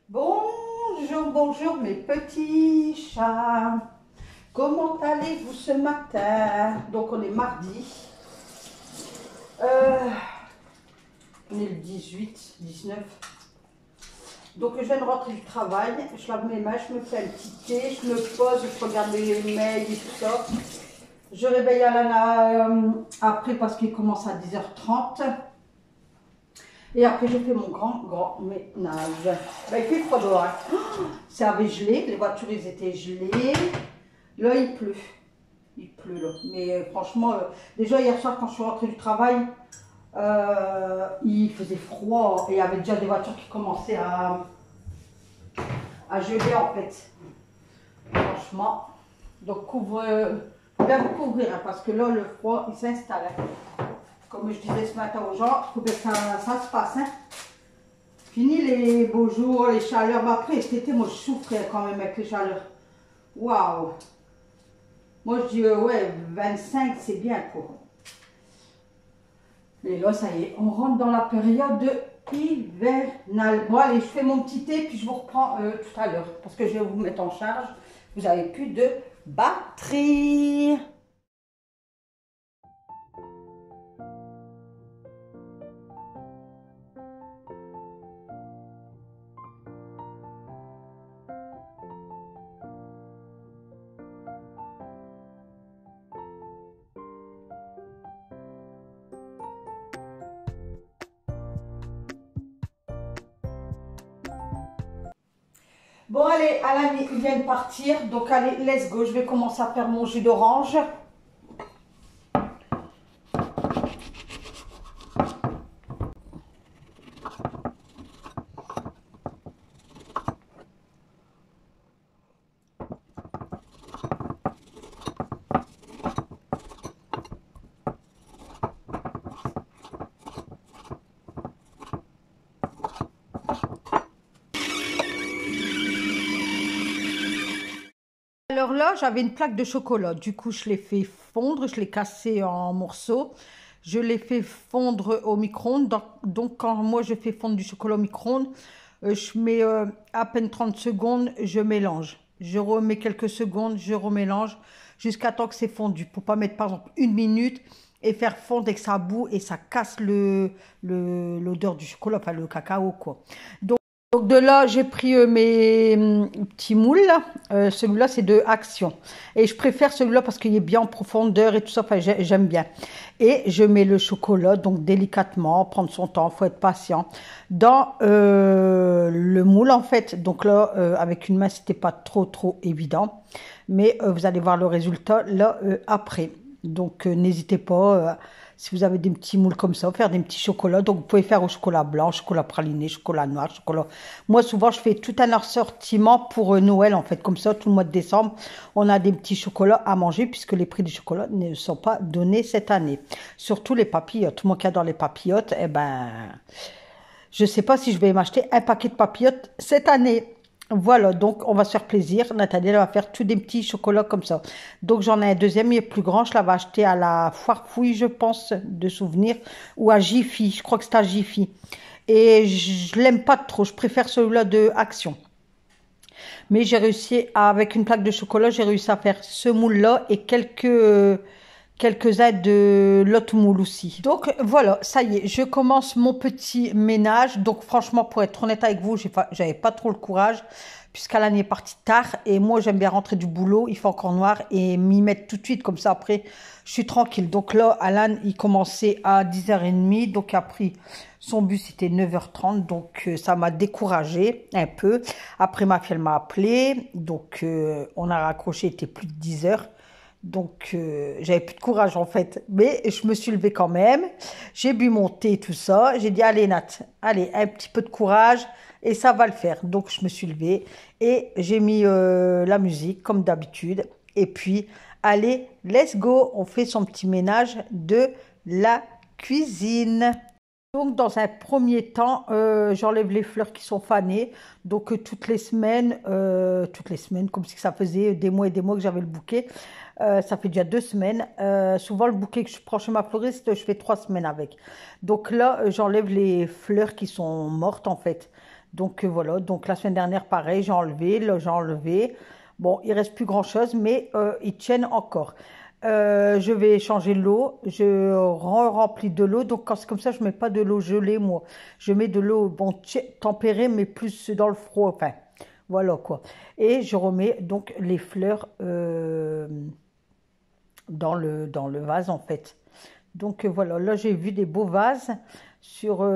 Bonjour, bonjour mes petits chats. Comment allez-vous ce matin? Donc on est mardi. On est le 18, 19. Donc je viens de rentrer du travail. Je lave mes mains, je me fais un petit thé, je me pose, je regarde les mails et tout ça. Je réveille Alana après parce qu'il commence à 10h30. Et après, je fais mon grand ménage. Ben, il fait froid dehors. Ça avait gelé, les voitures elles étaient gelées. Là, il pleut. Il pleut là. Mais franchement, déjà hier soir, quand je suis rentrée du travail, il faisait froid. Et il y avait déjà des voitures qui commençaient à geler en fait. Franchement. Donc, faut bien vous couvrir hein, parce que là, le froid, il s'installe. Hein. Comme je disais ce matin aux gens, il faut bien que ça se passe. Hein. Fini les beaux jours, les chaleurs. Mais après, cet été, moi, je souffrais quand même avec les chaleurs. Waouh! Moi, je dis, ouais, 25, c'est bien, quoi. Et là, ça y est, on rentre dans la période hivernale. Bon, allez, je fais mon petit thé, puis je vous reprends tout à l'heure. Parce que je vais vous mettre en charge. Vous n'avez plus de batterie. Bon, allez, Alan, il vient de partir. Donc, allez, let's go. Je vais commencer à faire mon jus d'orange. Alors là, j'avais une plaque de chocolat. Du coup, je l'ai fait fondre, je l'ai cassé en morceaux. Je l'ai fait fondre au micro-ondes. Donc, quand moi, je fais fondre du chocolat au micro-ondes, je mets à peine 30 secondes, je mélange. Je remets quelques secondes, je remélange jusqu'à temps que c'est fondu. Pour pas mettre, par exemple, 1 minute et faire fondre et que ça bout et ça casse l'odeur du chocolat, enfin le cacao, quoi. Donc de là, j'ai pris mes petits moules. Celui-là, c'est de Action. Et je préfère celui-là parce qu'il est bien en profondeur et tout ça. Enfin, j'aime bien. Et je mets le chocolat, donc délicatement, prendre son temps, il faut être patient, dans le moule en fait. Donc là, avec une main, c'était pas trop évident. Mais vous allez voir le résultat là après. Donc n'hésitez pas. Si vous avez des petits moules comme ça, faire des petits chocolats. Donc, vous pouvez faire au chocolat blanc, chocolat praliné, chocolat noir, chocolat... Moi, souvent, je fais tout un assortiment pour Noël, en fait. Comme ça, tout le mois de décembre, on a des petits chocolats à manger puisque les prix du chocolat ne sont pas donnés cette année. Surtout les papillotes. Moi qui adore les papillotes, eh ben, je ne sais pas si je vais m'acheter un paquet de papillotes cette année. Voilà, donc on va se faire plaisir. Nathalie, elle va faire tous des petits chocolats comme ça. Donc j'en ai un deuxième, il est plus grand. Je l'avais acheté à la Foire Fouille, je pense, de souvenir. Ou à Jiffy, je crois que c'est à Jiffy. Et je l'aime pas trop, je préfère celui-là de Action. Mais j'ai réussi, avec une plaque de chocolat, j'ai réussi à faire ce moule-là et quelques-uns de l'autre moule aussi. Donc voilà, ça y est, je commence mon petit ménage. Donc franchement, pour être honnête avec vous, j'avais pas trop le courage puisqu'Alan est parti tard et moi j'aime bien rentrer du boulot, il fait encore noir et m'y mettre tout de suite comme ça après je suis tranquille. Donc là, Alan il commençait à 10h30, donc il a pris son bus, c'était 9h30, donc ça m'a découragée un peu. Après ma fille elle m'a appelé, donc on a raccroché, il était plus de 10h. Donc, j'avais plus de courage en fait. Mais je me suis levée quand même. J'ai bu mon thé, tout ça. J'ai dit, allez Nat, allez, un petit peu de courage et ça va le faire. Donc, je me suis levée et j'ai mis la musique comme d'habitude. Et puis, allez, let's go. On fait son petit ménage de la cuisine. Donc, dans un premier temps, j'enlève les fleurs qui sont fanées. Donc, toutes les semaines, comme si ça faisait des mois et des mois que j'avais le bouquet. Ça fait déjà 2 semaines. Souvent, le bouquet que je prends chez ma fleuriste, je fais 3 semaines avec. Donc là, j'enlève les fleurs qui sont mortes, en fait. Donc voilà, donc la semaine dernière, pareil, j'ai enlevé, là j'ai enlevé. Bon, il reste plus grand-chose, mais ils tiennent encore. Je vais changer l'eau, je remplis de l'eau, donc quand c'est comme ça, je mets pas de l'eau gelée, moi. Je mets de l'eau, bon, tempérée, mais plus dans le froid, enfin, voilà quoi. Et je remets donc les fleurs dans le vase, en fait. Donc voilà, là j'ai vu des beaux vases sur enfin,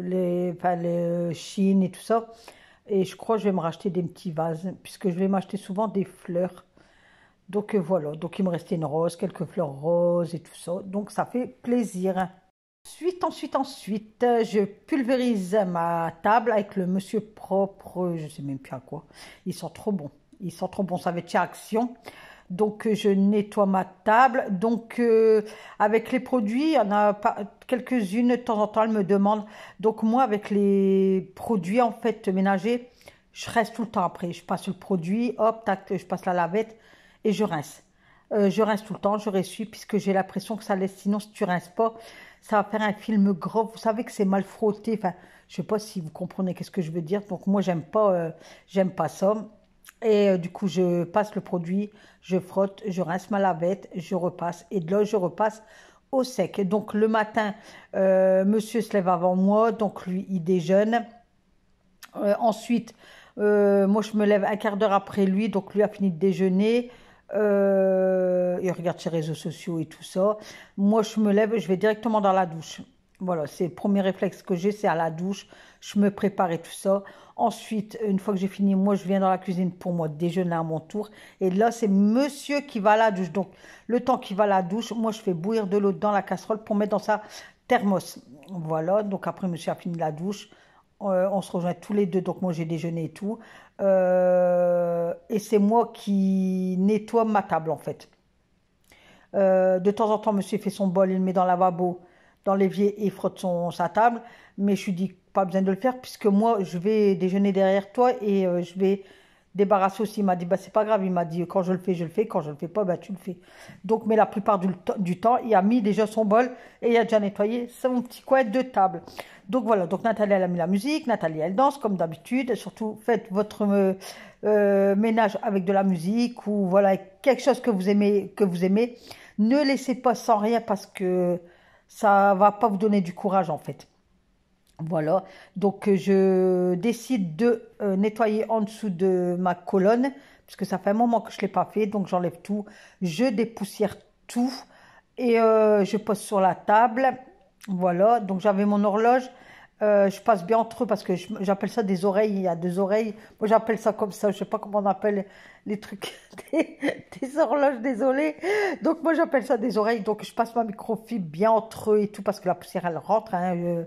les Chine et tout ça. Et je crois que je vais me racheter des petits vases, puisque je vais m'acheter souvent des fleurs. Donc voilà, donc il me restait une rose, quelques fleurs roses et tout ça. Donc ça fait plaisir. Ensuite, je pulvérise ma table avec le Monsieur Propre, je sais même plus à quoi. Ils sont trop bons. Ils sont trop bons, ça va être chez Action. Donc je nettoie ma table. Donc avec les produits, il y en a pas quelques-unes de temps en temps, elles me demandent. Donc moi avec les produits en fait ménagers, je reste tout le temps après. Je passe le produit, hop, tac, je passe la lavette et je rince. Je rince tout le temps, je ressuie puisque j'ai l'impression que ça laisse. Sinon, si tu rinces pas, ça va faire un film gros. Vous savez que c'est mal frotté. Enfin, je sais pas si vous comprenez qu'est-ce que je veux dire. Donc moi, j'aime pas ça. Et du coup, je passe le produit, je frotte, je rince ma lavette, je repasse. Et de là, je repasse au sec. Donc le matin, monsieur se lève avant moi. Donc lui, il déjeune. Ensuite, moi, je me lève un quart d'heure après lui. Donc lui a fini de déjeuner. Il regarde ses réseaux sociaux et tout ça. Moi, je me lève, je vais directement dans la douche. Voilà, c'est le premier réflexe que j'ai, c'est à la douche. Je me prépare et tout ça. Ensuite, une fois que j'ai fini, moi, je viens dans la cuisine pour moi déjeuner à mon tour. Et là, c'est monsieur qui va à la douche. Donc, le temps qu'il va à la douche, moi, je fais bouillir de l'eau dans la casserole pour mettre dans sa thermos. Voilà, donc après, monsieur a fini la douche. On se rejoint tous les deux, donc moi, j'ai déjeuné et tout. Et c'est moi qui nettoie ma table, en fait. De temps en temps, monsieur fait son bol, il le met dans le lavabo, dans l'évier et il frotte sa table. Mais je lui dis pas besoin de le faire puisque moi, je vais déjeuner derrière toi et je vais débarrasser aussi. Il m'a dit, bah, c'est pas grave. Il m'a dit, quand je le fais, je le fais. Quand je le fais pas, bah, tu le fais. Donc, mais la plupart du temps, il a mis déjà son bol et il a déjà nettoyé son petit coin de table. Donc voilà, donc Nathalie, elle a mis la musique. Nathalie, elle danse comme d'habitude. Surtout, faites votre ménage avec de la musique ou voilà, quelque chose que vous aimez, Ne laissez pas sans rien parce que ça va pas vous donner du courage en fait. Voilà, donc je décide de nettoyer en dessous de ma colonne, puisque ça fait un moment que je ne l'ai pas fait, donc j'enlève tout, je dépoussière tout et je pose sur la table. Voilà, donc j'avais mon horloge, je passe bien entre eux parce que j'appelle ça des oreilles, il y a deux oreilles, moi j'appelle ça comme ça, je ne sais pas comment on appelle les trucs, des horloges, désolé. Donc moi j'appelle ça des oreilles, donc je passe ma microfibre bien entre eux et tout parce que la poussière elle rentre, hein,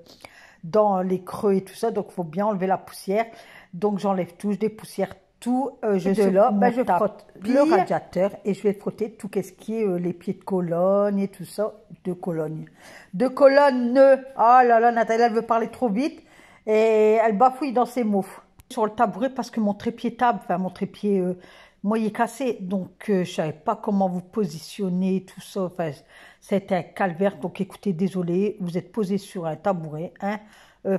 dans les creux et tout ça, donc il faut bien enlever la poussière. Donc j'enlève tout, je dépoussière tout. Je suis là, ben, je frotte le radiateur et je vais frotter tout ce qui est les pieds de colonne et tout ça, de colonne. De colonne. Oh là là, Nathalie, elle veut parler trop vite et elle bafouille dans ses mots. Sur le tabouret parce que mon trépied table, enfin mon trépied, moi il est cassé, donc je savais pas comment vous positionner, tout ça. Enfin, c'était un calvaire, donc écoutez, désolé, vous êtes posé sur un tabouret, hein.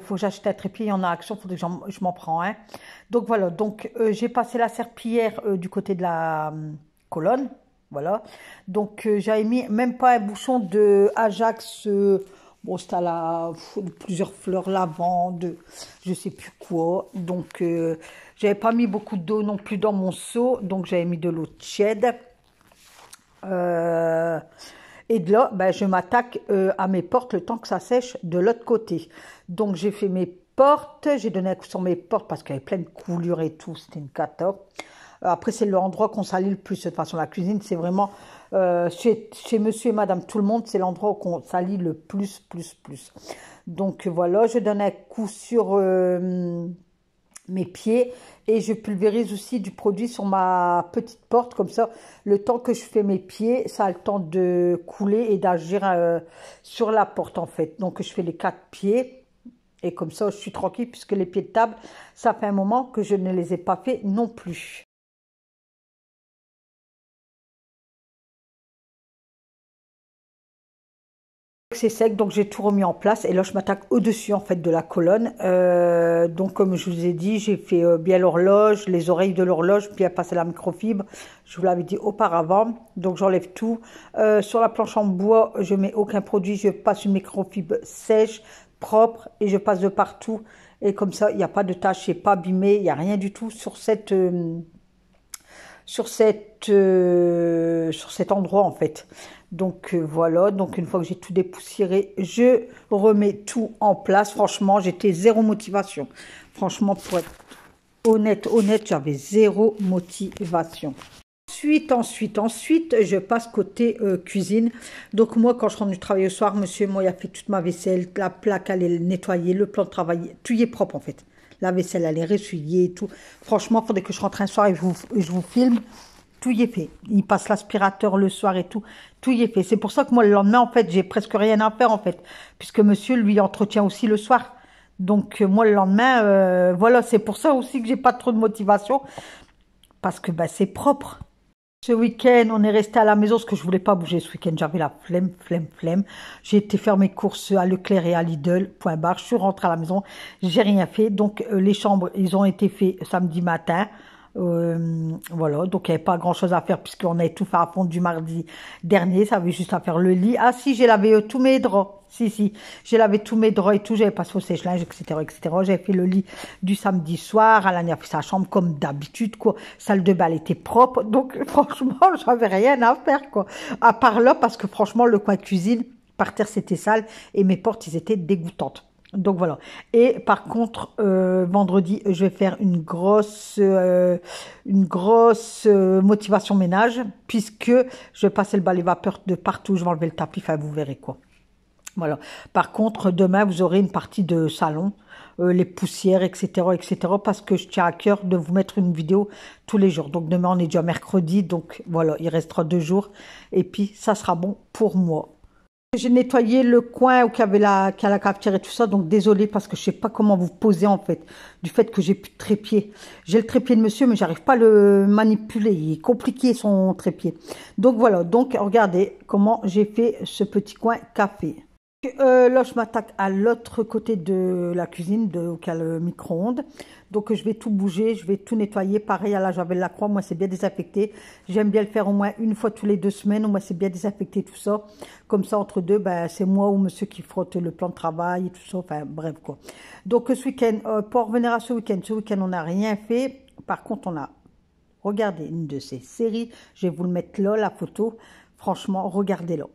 Faut que j'achète un trépied, il y en a Action, il faudrait que je m'en prends un. Donc voilà, donc j'ai passé la serpillière du côté de la colonne, voilà. Donc j'avais mis même pas un bouchon de Ajax, bon c'était à plusieurs fleurs lavande, je sais plus quoi. Donc j'avais pas mis beaucoup d'eau non plus dans mon seau, donc j'avais mis de l'eau tiède. Et de là, ben, je m'attaque à mes portes le temps que ça sèche de l'autre côté. Donc j'ai fait mes portes, j'ai donné un coup sur mes portes parce qu'il y avait plein de coulures et tout, c'était une cata. Après, c'est l'endroit qu'on salit le plus. De toute façon, la cuisine, c'est vraiment, chez monsieur et madame tout le monde, c'est l'endroit qu'on salit le plus. Donc voilà, je donne un coup sur mes pieds et je pulvérise aussi du produit sur ma petite porte. Comme ça, le temps que je fais mes pieds, ça a le temps de couler et d'agir sur la porte en fait. Donc, je fais les 4 pieds. Et comme ça, je suis tranquille puisque les pieds de table, ça fait un moment que je ne les ai pas fait non plus. que c'est sec, donc j'ai tout remis en place. Et là, je m'attaque au-dessus, en fait, de la colonne. Donc, comme je vous ai dit, j'ai fait bien l'horloge, les oreilles de l'horloge, puis à passer la microfibre. Je vous l'avais dit auparavant. Donc, j'enlève tout. Sur la planche en bois, je mets aucun produit. Je passe une microfibre sèche, propre, et je passe de partout. Et comme ça, il n'y a pas de tache, c'est pas abîmé, il n'y a rien du tout sur cet endroit, en fait. Donc voilà, donc une fois que j'ai tout dépoussiéré, je remets tout en place. Franchement, j'étais zéro motivation. Franchement, pour être honnête, j'avais zéro motivation. Ensuite, je passe côté cuisine. Donc moi, quand je rentre du travail le soir, monsieur, moi, il a fait toute ma vaisselle, la plaque, elle est nettoyée, le plan de travail, tout y est propre en fait. La vaisselle, elle est ressuyée et tout. Franchement, il faudrait que je rentre un soir et je vous filme. Tout y est fait. Il passe l'aspirateur le soir et tout. Tout y est fait. C'est pour ça que moi, le lendemain, en fait, j'ai presque rien à faire, en fait. Puisque monsieur, lui, entretient aussi le soir. Donc, moi, le lendemain, voilà, c'est pour ça aussi que j'ai pas trop de motivation. Parce que, bah, c'est propre. Ce week-end, on est resté à la maison parce que je voulais pas bouger ce week-end. J'avais la flemme. J'ai été faire mes courses à Leclerc et à Lidl, point barre. Je suis rentrée à la maison. J'ai rien fait. Donc, les chambres, ils ont été faits samedi matin. Voilà, donc il n'y avait pas grand chose à faire puisqu'on avait tout fait à fond du mardi dernier, ça avait juste à faire le lit. Ah si, j'ai lavé tous mes draps, si, j'ai lavé tous mes draps et tout, j'avais passé au sèche-linge, etc., j'avais fait le lit du samedi soir, Alain a fait sa chambre comme d'habitude, quoi, salle de bal était propre, donc franchement, j'avais rien à faire, quoi, à part là, parce que franchement, le coin cuisine, par terre, c'était sale, et mes portes, ils étaient dégoûtantes. Donc voilà. Et par contre, vendredi, je vais faire une grosse motivation ménage puisque je vais passer le balai vapeur de partout. Je vais enlever le tapis, enfin vous verrez quoi. Voilà. Par contre, demain, vous aurez une partie de salon, les poussières, etc., parce que je tiens à cœur de vous mettre une vidéo tous les jours. Donc demain, on est déjà mercredi, donc voilà, il restera 2 jours. Et puis, ça sera bon pour moi. J'ai nettoyé le coin où il y avait la cafetière et tout ça, donc désolé parce que je sais pas comment vous poser en fait, du fait que j'ai plus de trépied. J'ai le trépied de monsieur, mais j'arrive pas à le manipuler, il est compliqué son trépied. Donc voilà, donc regardez comment j'ai fait ce petit coin café. Là, je m'attaque à l'autre côté de la cuisine, où il y a le micro-ondes. Donc, je vais tout bouger, je vais tout nettoyer. Pareil, à la Javel Lacroix, moi, c'est bien désaffecté. J'aime bien le faire au moins une fois tous les 2 semaines. Moi, c'est bien désaffecté, tout ça. Comme ça, entre deux, ben, c'est moi ou monsieur qui frotte le plan de travail et tout ça. Enfin, bref, quoi. Donc, ce week-end, pour revenir à ce week-end, on n'a rien fait. Par contre, on a regardé une de ces séries. Je vais vous le mettre là, la photo. Franchement, regardez-la.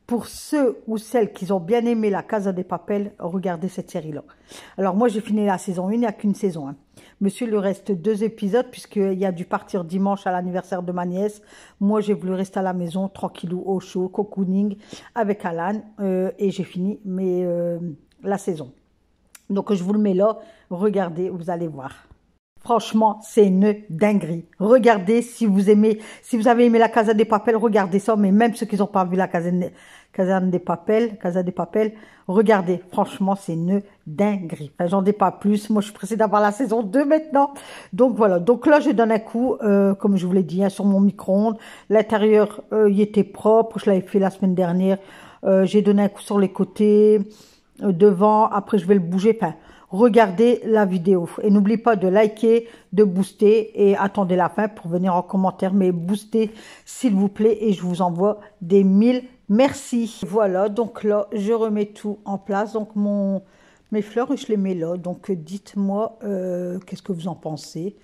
Pour ceux ou celles qui ont bien aimé la Casa de Papel, regardez cette série-là. Alors moi, j'ai fini la saison 1, il n'y a qu'une saison. Hein. Monsieur, il lui reste 2 épisodes puisqu'il a dû partir dimanche à l'anniversaire de ma nièce. Moi, j'ai voulu rester à la maison, tranquillou, au chaud, cocooning avec Alan. Et j'ai fini la saison. Donc, je vous le mets là. Regardez, vous allez voir. Franchement, c'est une dinguerie. Regardez, si vous avez aimé la Casa de Papel, regardez ça. Mais même ceux qui n'ont pas vu la Casa de Papel, regardez. Franchement, c'est une dinguerie. Enfin, j'en dis pas plus. Moi, je suis pressée d'avoir la saison 2 maintenant. Donc voilà. Donc là, je donne un coup, comme je vous l'ai dit, hein, sur mon micro-ondes. L'intérieur, il était propre. Je l'avais fait la semaine dernière. J'ai donné un coup sur les côtés, devant. Après, je vais le bouger. Enfin, regardez la vidéo et n'oubliez pas de liker, de booster et attendez la fin pour venir en commentaire, mais boostez s'il vous plaît et je vous envoie des 1000 merci. Voilà, donc là je remets tout en place, donc mes fleurs je les mets là, donc dites-moi qu'est-ce que vous en pensez,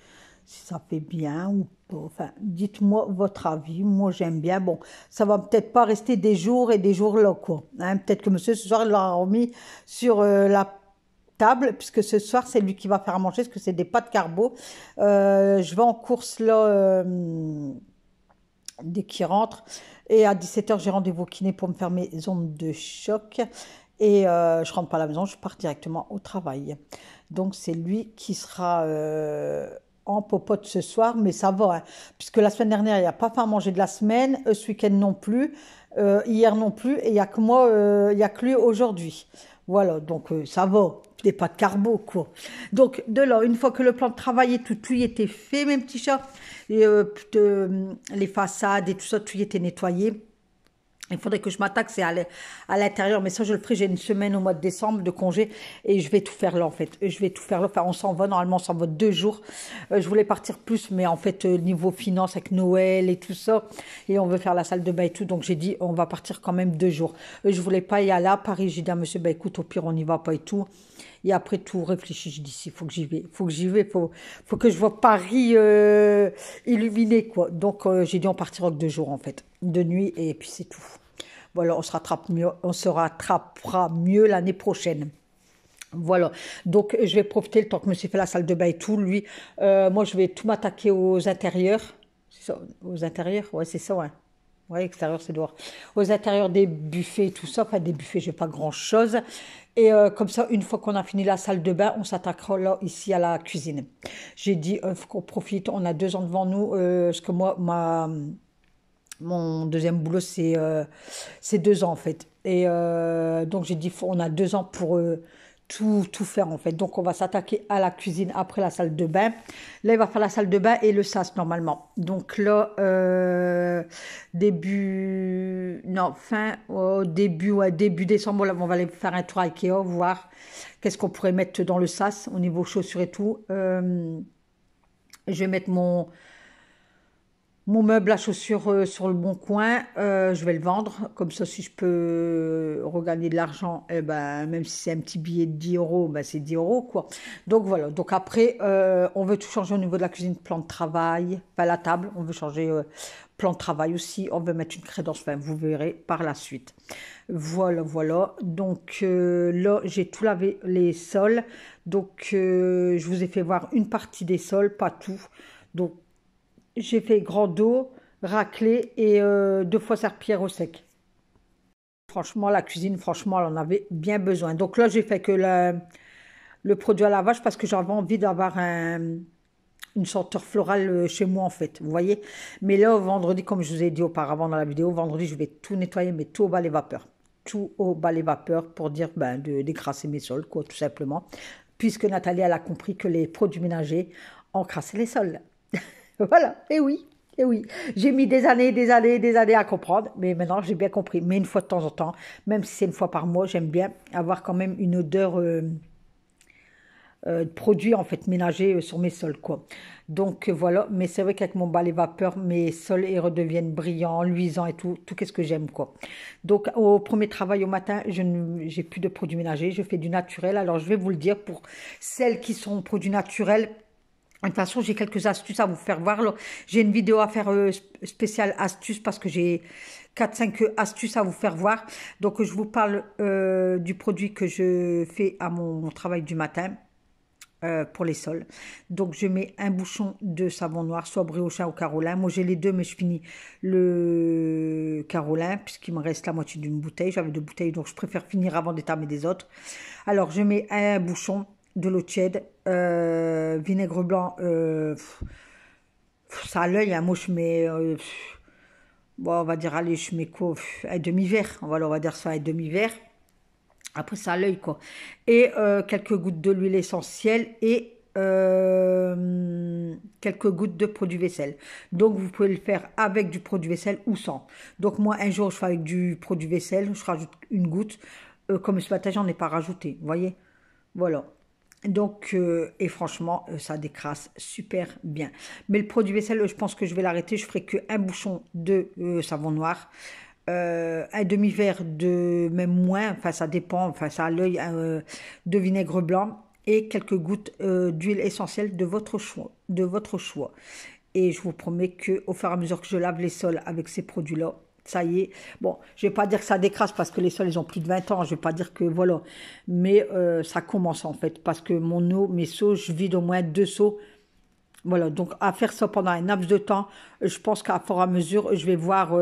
si ça fait bien ou pas, enfin dites-moi votre avis, moi j'aime bien, bon ça va peut-être pas rester des jours et des jours là quoi, hein? Peut-être que monsieur ce soir il l'aura remis sur la table, puisque ce soir, c'est lui qui va faire à manger, parce que c'est des pâtes carbo. Je vais en course, là, dès qu'il rentre. Et à 17h, j'ai rendez-vous au kiné pour me faire mes ondes de choc. Et je rentre pas à la maison, je pars directement au travail. Donc, c'est lui qui sera en popote ce soir, mais ça va, hein, puisque la semaine dernière, il n'a pas fait à manger de la semaine, ce week-end non plus, hier non plus, et il n'y a que moi, il n'y a que lui aujourd'hui. Voilà, donc ça va, des pâtes carbo, quoi. Donc, de là, une fois que le plan de travail et tout y était fait, mes petits chats, et, les façades et tout ça, tout y était nettoyé. Il faudrait que je m'attaque, c'est à l'intérieur, mais ça je le ferai, j'ai une semaine au mois de décembre de congé et je vais tout faire là en fait. Je vais tout faire là, enfin on s'en va, normalement on s'en va 2 jours. Je voulais partir plus, mais en fait niveau finance avec Noël et tout ça, et on veut faire la salle de bain et tout, donc j'ai dit on va partir quand même 2 jours. Je voulais pas y aller à Paris, j'ai dit à monsieur, bah écoute au pire on n'y va pas et tout. Et après tout réfléchi, j'ai dit si, faut que j'y vais, faut que j'y vais, faut que je vois Paris illuminé quoi. Donc j'ai dit on partira que 2 jours en fait, de nuit et puis c'est tout. Voilà, on se rattrapera mieux l'année prochaine. Voilà, donc je vais profiter le temps que monsieur fait la salle de bain et tout. Lui, moi je vais tout m'attaquer aux intérieurs. Ça, aux intérieurs, ouais, c'est ça, ouais. Ouais, extérieur, c'est dehors. Aux intérieurs des buffets, tout ça. Enfin, des buffets, j'ai pas grand-chose. Et comme ça, une fois qu'on a fini la salle de bain, on s'attaquera là, ici, à la cuisine. J'ai dit, faut qu'on profite. On a 2 ans devant nous. Parce que moi, mon deuxième boulot, c'est 2 ans, en fait. Et donc, j'ai dit, on a 2 ans pour tout faire, en fait. Donc, on va s'attaquer à la cuisine après la salle de bain. Là, il va faire la salle de bain et le sas, normalement. Donc là, non, début, ouais, début décembre, là, on va aller faire un tour à Ikea, voir qu'est-ce qu'on pourrait mettre dans le sas au niveau chaussures et tout. Je vais mettre mon meuble à chaussures sur le bon coin, je vais le vendre. Comme ça, si je peux regagner de l'argent, eh ben, même si c'est un petit billet de 10 euros, ben, c'est 10 euros, quoi. Donc voilà. Donc après, on veut tout changer au niveau de la cuisine, plan de travail, enfin la table, on veut changer plan de travail aussi. On veut mettre une crédence, enfin, vous verrez par la suite. Voilà, voilà. Donc là, j'ai tout lavé les sols. Donc je vous ai fait voir une partie des sols, pas tout. Donc j'ai fait grand dos, raclé et 2 fois serpillère au sec. Franchement, la cuisine, franchement, elle en avait bien besoin. Donc là, j'ai fait que le produit à lavage parce que j'avais envie d'avoir une senteur florale chez moi, en fait. Vous voyez? Mais là, vendredi, comme je vous ai dit auparavant dans la vidéo, vendredi, je vais tout nettoyer, mais tout au balai vapeur. Tout au balai vapeur pour dire ben, de décrasser mes sols, quoi, tout simplement. Puisque Nathalie, elle a compris que les produits ménagers encrassaient les sols. Voilà, et oui, et oui. J'ai mis des années, des années, des années à comprendre, mais maintenant j'ai bien compris. Mais une fois de temps en temps, même si c'est une fois par mois, j'aime bien avoir quand même une odeur de produit en fait ménager sur mes sols, quoi. Donc voilà, mais c'est vrai qu'avec mon balai vapeur, mes sols ils redeviennent brillants, luisants et tout, tout qu'est-ce que j'aime, quoi. Donc au premier travail au matin, j'ai plus de produits ménagers, je fais du naturel. Alors je vais vous le dire pour celles qui sont produits naturels. De toute façon, j'ai quelques astuces à vous faire voir. J'ai une vidéo à faire spéciale astuces parce que j'ai 4-5 astuces à vous faire voir. Donc, je vous parle du produit que je fais à mon travail du matin pour les sols. Donc, je mets un bouchon de savon noir, soit Briochin ou Carolin. Moi, j'ai les deux, mais je finis le Carolin puisqu'il me reste la moitié d'une bouteille. J'avais 2 bouteilles, donc je préfère finir avant d'étamer des autres. Alors, je mets un bouchon de l'eau tiède, vinaigre blanc, ça à l'œil, hein, moi je mets, bon, on va dire, allez, je mets quoi, un demi-verre, on va dire ça, un demi-verre, après ça à l'œil, quoi, et quelques gouttes de l'huile essentielle, et quelques gouttes de produit vaisselle. Donc vous pouvez le faire avec du produit vaisselle ou sans. Donc moi un jour je fais avec du produit vaisselle, je rajoute une goutte, comme ce matin j'en ai pas rajouté, vous voyez, voilà. Donc, et franchement, ça décrasse super bien. Mais le produit vaisselle, je pense que je vais l'arrêter. Je ferai qu'un bouchon de savon noir, un demi-verre de, même moins, enfin ça dépend, enfin ça à l'œil, de vinaigre blanc et quelques gouttes d'huile essentielle de votre choix, de votre choix. Et je vous promets que au fur et à mesure que je lave les sols avec ces produits-là, ça y est. Bon, je vais pas dire que ça décrase parce que les sols, ils ont plus de 20 ans. Je vais pas dire que, voilà. Mais ça commence, en fait. Parce que mon eau, mes seaux, je vide au moins 2 seaux. Voilà, donc à faire ça pendant un laps de temps, je pense qu'à fur et à mesure, je vais voir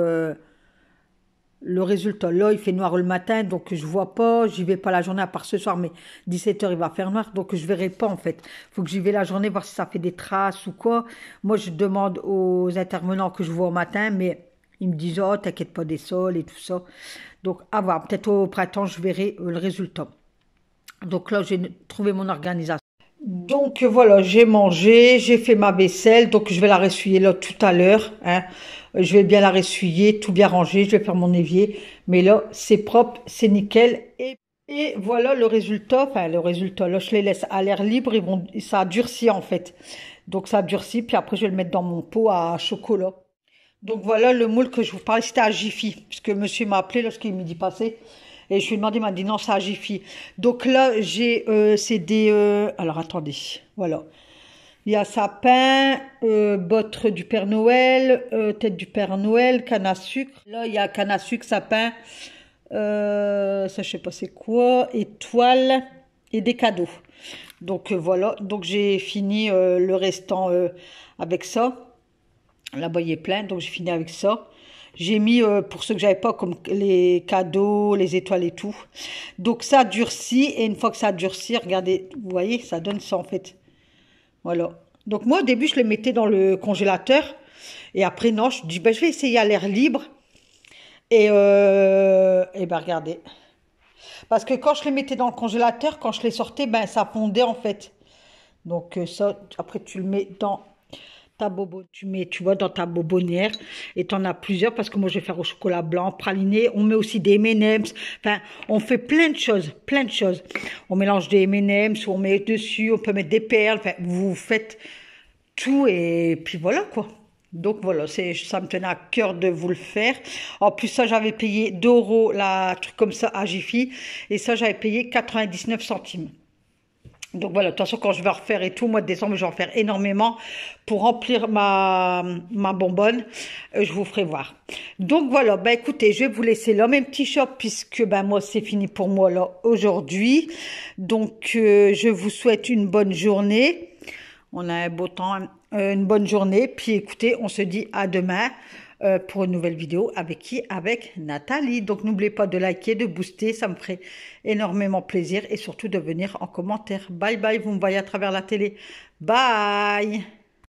le résultat. Là, il fait noir le matin, donc je vois pas. J'y vais pas la journée, à part ce soir, mais 17 h, il va faire noir. Donc je verrai pas, en fait. Faut que j'y vais la journée, voir si ça fait des traces ou quoi. Moi, je demande aux intervenants que je vois au matin, mais ils me disent, oh, t'inquiète pas des sols et tout ça. Donc, à voir. Peut-être au printemps, je verrai le résultat. Donc là, j'ai trouvé mon organisation. Donc voilà, j'ai mangé, j'ai fait ma vaisselle, donc je vais la ressuyer là tout à l'heure, hein. Je vais bien la ressuyer, tout bien ranger, je vais faire mon évier, mais là c'est propre, c'est nickel. Et voilà le résultat, enfin le résultat, là je les laisse à l'air libre, ça a durci en fait. Donc ça a durci, puis après je vais le mettre dans mon pot à chocolat. Donc voilà le moule que je vous parlais, c'était à Jiffy, puisque monsieur m'a appelé lorsqu'il est midi passé. Et je lui ai demandé, il m'a dit non, c'est à Jiffy. Donc là, c'est des... alors attendez, voilà. Il y a sapin, botte du Père Noël, tête du Père Noël, canne à sucre. Là, il y a canne à sucre, sapin, ça je sais pas c'est quoi, étoile et des cadeaux. Donc voilà, donc j'ai fini le restant avec ça. Là-bas, il est plein, donc j'ai fini avec ça. J'ai mis, pour ceux que j'avais pas, comme les cadeaux, les étoiles et tout. Donc ça durcit, et une fois que ça durcit, regardez, vous voyez, ça donne ça en fait. Voilà. Donc moi, au début, je les mettais dans le congélateur. Et après, non, je dis, ben, je vais essayer à l'air libre. Et ben, regardez. Parce que quand je les mettais dans le congélateur, quand je les sortais, ben, ça fondait en fait. Donc ça, après, tu le mets dans ta tu mets, tu vois, dans ta bonbonnière, et tu en as plusieurs, parce que moi je vais faire au chocolat blanc, praliné, on met aussi des M&M's, enfin, on fait plein de choses, plein de choses. On mélange des M&M's, on met dessus, on peut mettre des perles, enfin, vous faites tout, et puis voilà, quoi. Donc voilà, ça me tenait à cœur de vous le faire. En plus, ça, j'avais payé 2 euros, la truc comme ça, à Jiffy, et ça, j'avais payé 99 centimes. Donc voilà, de toute façon, quand je vais refaire et tout, au mois de décembre, je vais en faire énormément pour remplir ma bonbonne. Je vous ferai voir. Donc voilà, ben écoutez, je vais vous laisser là, même petit shop, puisque ben moi, c'est fini pour moi là aujourd'hui. Donc, je vous souhaite une bonne journée. On a un beau temps, une bonne journée. Puis écoutez, on se dit à demain pour une nouvelle vidéo. Avec qui? Avec Nathalie. Donc n'oubliez pas de liker, de booster, ça me ferait énormément plaisir. Et surtout de venir en commentaire. Bye bye, vous me voyez à travers la télé. Bye!